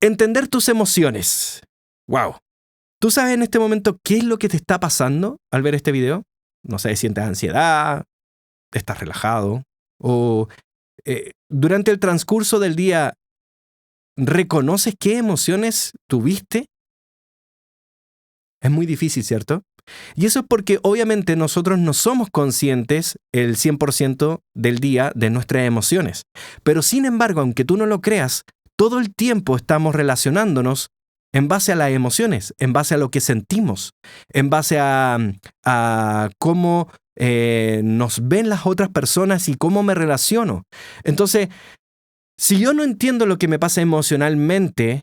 Entender tus emociones. Wow. ¿Tú sabes en este momento qué es lo que te está pasando al ver este video? No sé, sientes ansiedad, estás relajado o durante el transcurso del día, ¿reconoces qué emociones tuviste? Es muy difícil, ¿cierto? Y eso es porque obviamente nosotros no somos conscientes el 100% del día de nuestras emociones. Pero sin embargo, aunque tú no lo creas, todo el tiempo estamos relacionándonos en base a las emociones, en base a lo que sentimos, en base a cómo nos ven las otras personas y cómo me relaciono. Entonces, si yo no entiendo lo que me pasa emocionalmente,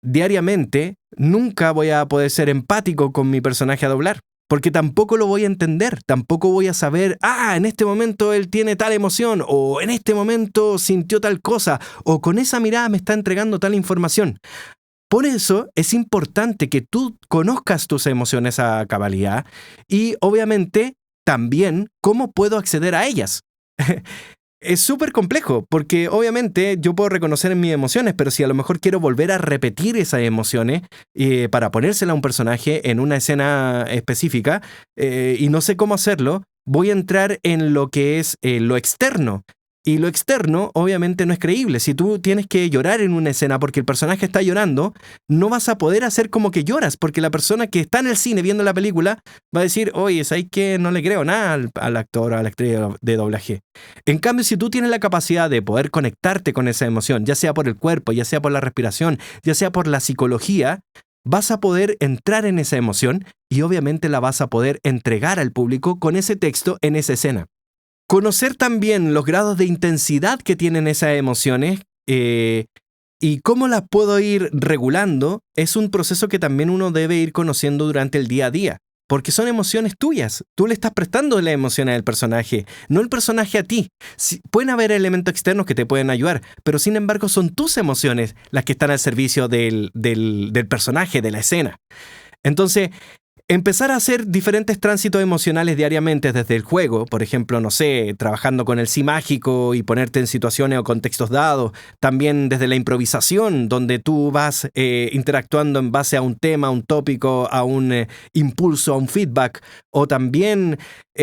diariamente, nunca voy a poder ser empático con mi personaje a doblar. Porque tampoco lo voy a entender, tampoco voy a saber, en este momento él tiene tal emoción, o en este momento sintió tal cosa, o con esa mirada me está entregando tal información. Por eso es importante que tú conozcas tus emociones a cabalidad y obviamente también cómo puedo acceder a ellas. Es súper complejo, porque obviamente yo puedo reconocer en mis emociones, pero si a lo mejor quiero volver a repetir esas emociones para ponérsela a un personaje en una escena específica y no sé cómo hacerlo, voy a entrar en lo que es lo externo. Y lo externo obviamente no es creíble. Si tú tienes que llorar en una escena porque el personaje está llorando, no vas a poder hacer como que lloras, porque la persona que está en el cine viendo la película va a decir, oye, ¿sabes qué? No le creo nada al actor o a la actriz de doblaje. En cambio, si tú tienes la capacidad de poder conectarte con esa emoción, ya sea por el cuerpo, ya sea por la respiración, ya sea por la psicología, vas a poder entrar en esa emoción y obviamente la vas a poder entregar al público con ese texto en esa escena. Conocer también los grados de intensidad que tienen esas emociones y cómo las puedo ir regulando es un proceso que también uno debe ir conociendo durante el día a día. Porque son emociones tuyas. Tú le estás prestando la emoción al personaje, no el personaje a ti. Pueden haber elementos externos que te pueden ayudar, pero sin embargo son tus emociones las que están al servicio del personaje, de la escena. Entonces, empezar a hacer diferentes tránsitos emocionales diariamente desde el juego, por ejemplo, no sé, trabajando con el sí mágico y ponerte en situaciones o contextos dados, también desde la improvisación, donde tú vas interactuando en base a un tema, a un tópico, a un impulso, a un feedback, o también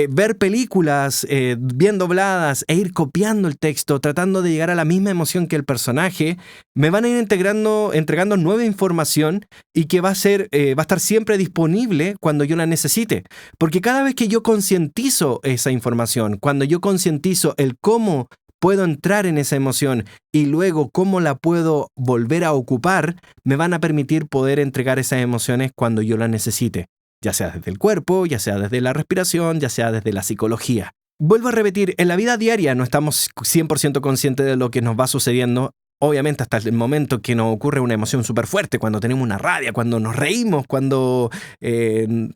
ver películas bien dobladas e ir copiando el texto, tratando de llegar a la misma emoción que el personaje, me van a ir entregando nueva información y que va a estar siempre disponible cuando yo la necesite. Porque cada vez que yo concientizo esa información, cuando yo concientizo el cómo puedo entrar en esa emoción y luego cómo la puedo volver a ocupar, me van a permitir poder entregar esas emociones cuando yo las necesite. Ya sea desde el cuerpo, ya sea desde la respiración, ya sea desde la psicología. Vuelvo a repetir, en la vida diaria no estamos 100% conscientes de lo que nos va sucediendo. Obviamente hasta el momento que nos ocurre una emoción súper fuerte, cuando tenemos una rabia, cuando nos reímos, cuando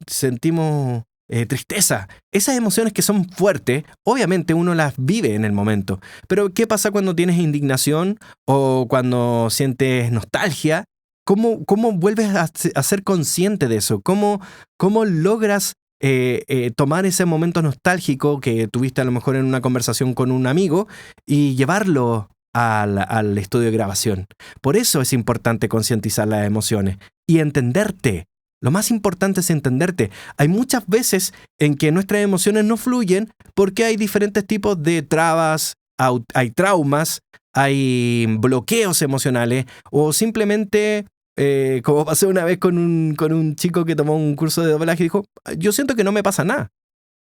sentimos tristeza. Esas emociones que son fuertes, obviamente uno las vive en el momento. Pero ¿qué pasa cuando tienes indignación o cuando sientes nostalgia? ¿Cómo vuelves a ser consciente de eso? ¿Cómo logras tomar ese momento nostálgico que tuviste a lo mejor en una conversación con un amigo y llevarlo al estudio de grabación? Por eso es importante concientizar las emociones y entenderte. Lo más importante es entenderte. Hay muchas veces en que nuestras emociones no fluyen porque hay diferentes tipos de trabas, hay traumas, hay bloqueos emocionales o simplemente, como pasé una vez con un chico que tomó un curso de doblaje y dijo, yo siento que no me pasa nada.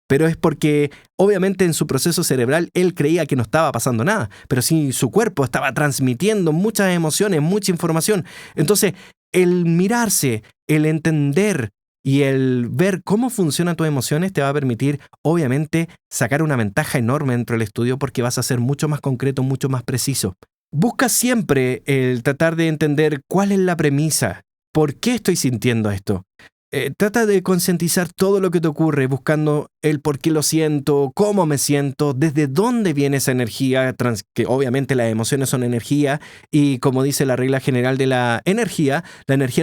Pero es porque, obviamente, en su proceso cerebral él creía que no estaba pasando nada. Pero sí, su cuerpo estaba transmitiendo muchas emociones, mucha información. Entonces, el mirarse, el entender y el ver cómo funcionan tus emociones te va a permitir, obviamente, sacar una ventaja enorme dentro del estudio porque vas a ser mucho más concreto, mucho más preciso. Busca siempre el tratar de entender cuál es la premisa. ¿Por qué estoy sintiendo esto? Trata de concientizar todo lo que te ocurre, buscando el por qué lo siento, cómo me siento, desde dónde viene esa energía, que obviamente las emociones son energía y como dice la regla general de la energía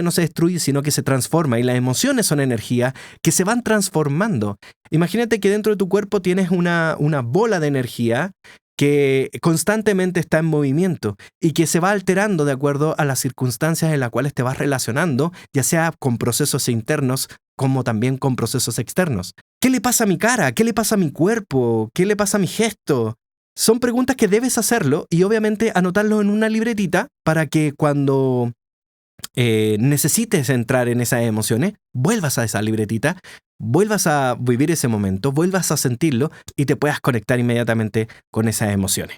no se destruye sino que se transforma y las emociones son energía que se van transformando. Imagínate que dentro de tu cuerpo tienes una bola de energía que constantemente está en movimiento y que se va alterando de acuerdo a las circunstancias en las cuales te vas relacionando, ya sea con procesos internos como también con procesos externos. ¿Qué le pasa a mi cara? ¿Qué le pasa a mi cuerpo? ¿Qué le pasa a mi gesto? Son preguntas que debes hacerlo y obviamente anotarlo en una libretita para que cuando necesites entrar en esas emociones, vuelvas a esa libretita, vuelvas a vivir ese momento, vuelvas a sentirlo y te puedas conectar inmediatamente con esas emociones.